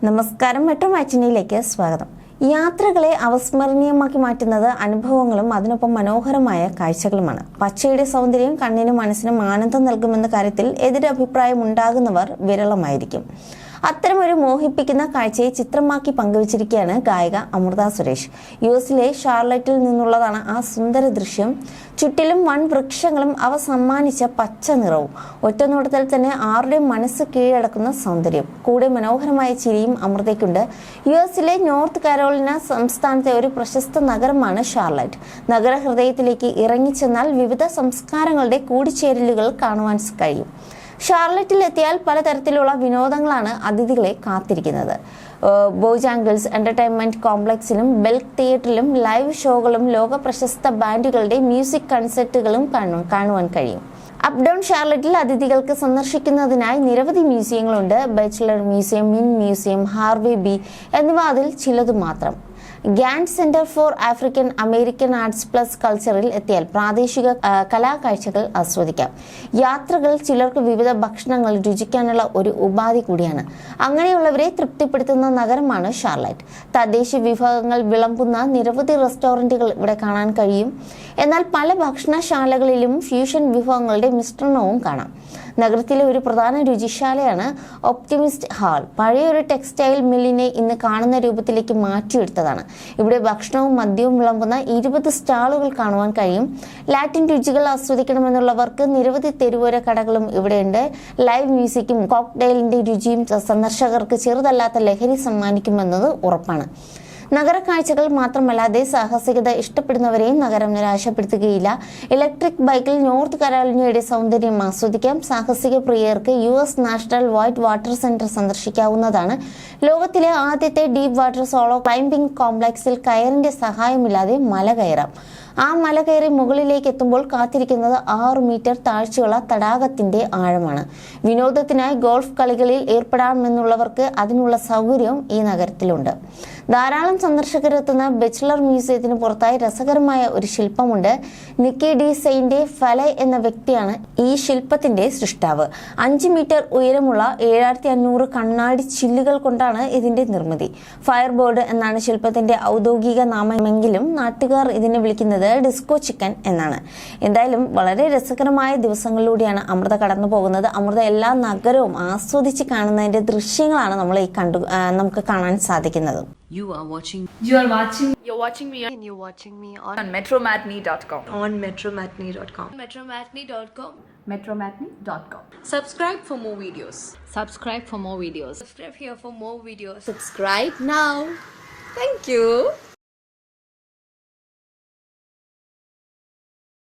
നമസ്കാരം, മെട്രോ മാറ്റിനിയിലേക്ക് സ്വാഗതം. യാത്രകളെ അവസ്മരണീയമാക്കി മാറ്റുന്നത് അനുഭവങ്ങളും അതിനൊപ്പം മനോഹരമായ കാഴ്ചകളുമാണ്. പച്ചയുടെ സൗന്ദര്യം കണ്ണിനും മനസ്സിനും ആനന്ദം നൽകുമെന്ന കാര്യത്തിൽ എതിരഭിപ്രായം ഉണ്ടാകുന്നവർ വിരളമായിരിക്കും. അത്തരമൊരു മോഹിപ്പിക്കുന്ന കാഴ്ചയെ ചിത്രമാക്കി പങ്കുവച്ചിരിക്കുകയാണ് ഗായിക അമൃത സുരേഷ്. യുഎസിലെ ഷാർലറ്റിൽ നിന്നുള്ളതാണ് ആ സുന്ദര ദൃശ്യം. ചുറ്റിലും വൻ വൃക്ഷങ്ങളും അവ സമ്മാനിച്ച പച്ച നിറവും ഒറ്റനോട്ടത്തിൽ തന്നെ ആരുടെയും മനസ്സ് കീഴടക്കുന്ന സൗന്ദര്യം, കൂടെ മനോഹരമായ ചിരിയും അമൃതയ്ക്കുണ്ട്. യുഎസിലെ നോർത്ത് കരോളിന സംസ്ഥാനത്തെ ഒരു പ്രശസ്ത നഗരമാണ് ഷാർലറ്റ്. നഗരഹൃദയത്തിലേക്ക് ഇറങ്ങിച്ചെന്നാൽ വിവിധ സംസ്കാരങ്ങളുടെ കൂടിച്ചേരലുകൾ കാണുവാൻ കഴിയും. ഷാർലറ്റിൽ എത്തിയാൽ പലതരത്തിലുള്ള വിനോദങ്ങളാണ് അതിഥികളെ കാത്തിരിക്കുന്നത്. ബോജാംഗിൾസ് എന്റർടൈൻമെന്റ് കോംപ്ലക്സിലും ബെൽക്ക് തിയേറ്ററിലും ലൈവ് ഷോകളും ലോക പ്രശസ്ത ബാൻഡുകളുടെ മ്യൂസിക് കൺസേർട്ടുകളും കാണുവാൻ കഴിയും. അപ് ഡൗൺ ഷാർലറ്റിൽ അതിഥികൾക്ക് സന്ദർശിക്കുന്നതിനായി നിരവധി മ്യൂസിയങ്ങളുണ്ട്. Bechtler museum, Mint museum, Harvey B എന്നിവ അതിൽ ചിലതു മാത്രം. Gantt center for African American arts plus കൾച്ചറിൽ എത്തിയാൽ പ്രാദേശിക കലാകാഴ്ചകൾ ആസ്വദിക്കാം. യാത്രകൾ ചിലർക്ക് വിവിധ ഭക്ഷണങ്ങൾ രുചിക്കാനുള്ള ഒരു ഉപാധി കൂടിയാണ്. അങ്ങനെയുള്ളവരെ തൃപ്തിപ്പെടുത്തുന്ന നഗരമാണ് ഷാർലറ്റ്. തദ്ദേശീയ വിഭവങ്ങൾ വിളമ്പുന്ന നിരവധി റെസ്റ്റോറൻറ്റുകൾ ഇവിടെ കാണാൻ കഴിയും. എന്നാൽ പല ഭക്ഷണശാലകളിലും ഫ്യൂഷൻ വിഭവങ്ങളുടെ മിശ്രണവും കാണാം. നഗരത്തിലെ ഒരു പ്രധാന രുചിശാലയാണ് ഒപ്റ്റിമിസ്റ്റ് ഹാൾ. പഴയൊരു ടെക്സ്റ്റൈൽ മില്ലിനെ ഇന്ന് കാണുന്ന രൂപത്തിലേക്ക് മാറ്റിയെടുത്തതാണ്. ഇവിടെ ഭക്ഷണവും മദ്യവും വിളമ്പുന്ന 20 സ്റ്റാളുകൾ കാണുവാൻ കഴിയും. ലാറ്റിൻ രുചികൾ ആസ്വദിക്കണമെന്നുള്ളവർക്ക് നിരവധി തെരുവോര കടകളും ഇവിടെയുണ്ട്. ലൈവ് മ്യൂസിക്കും കോക്ടെയിലിന്റെ രുചിയും സന്ദർശകർക്ക് ചെറുതല്ലാത്ത ലഹരി സമ്മാനിക്കുമെന്നത് ഉറപ്പാണ്. നഗര കാഴ്ചകൾ മാത്രമല്ലാതെ സാഹസികത ഇഷ്ടപ്പെടുന്നവരെയും നഗരം നിരാശപ്പെടുത്തുകയില്ല. ഇലക്ട്രിക് ബൈക്കിൽ നോർത്ത് കരോലിനയുടെ സൗന്ദര്യം ആസ്വദിക്കാം. സാഹസിക പ്രിയർക്ക് US national white water centre സന്ദർശിക്കാവുന്നതാണ്. ലോകത്തിലെ ആദ്യത്തെ ഡീപ് വാട്ടർ സോളോ ക്ലൈംബിംഗ് കോംപ്ലക്സിൽ കയറിന്റെ സഹായമില്ലാതെ മല കയറാം. ആ മല കയറി മുകളിലേക്ക് എത്തുമ്പോൾ കാത്തിരിക്കുന്നത് 6 മീറ്റർ താഴ്ചയുള്ള തടാകത്തിന്റെ ആഴമാണ്. വിനോദത്തിനായി ഗോൾഫ് കളികളിൽ ഏർപ്പെടാമെന്നുള്ളവർക്ക് അതിനുള്ള സൗകര്യവും ഈ നഗരത്തിലുണ്ട്. ധാരാളം സന്ദർശകരെത്തുന്ന ബാച്ചിലർ മ്യൂസിയത്തിന് പുറത്തായി രസകരമായ ഒരു ശില്പമുണ്ട്. നിക്കി ഡി സെയിന്റെ ഫലെ എന്ന വ്യക്തിയാണ് ഈ ശില്പത്തിന്റെ സൃഷ്ടാവ്. 5 മീറ്റർ ഉയരമുള്ള 7500 കണ്ണാടി ചില്ലുകൾ കൊണ്ടാണ് ഇതിന്റെ നിർമ്മിതി. ഫയർ ബോർഡ് എന്നാണ് ശില്പത്തിന്റെ ഔദ്യോഗിക നാമമെങ്കിലും നാട്ടുകാർ ഇതിനെ വിളിക്കുന്നത് ഡിസ്കോ ചിക്കൻ എന്നാണ്. എന്തായാലും വളരെ രസകരമായ ദിവസങ്ങളിലൂടെയാണ് അമൃത കടന്നു പോകുന്നത്. അമൃത എല്ലാ നഗരവും ആസ്വദിച്ച് കാണുന്നതിന്റെ ദൃശ്യങ്ങളാണ് നമ്മൾ നമുക്ക് കാണാൻ സാധിക്കുന്നത്. You're watching me and you're watching me on metromatney.com. on metromatney.com. metromatney.com. Subscribe for more videos. Subscribe for more videos. Subscribe here for more videos. Subscribe now. Thank you.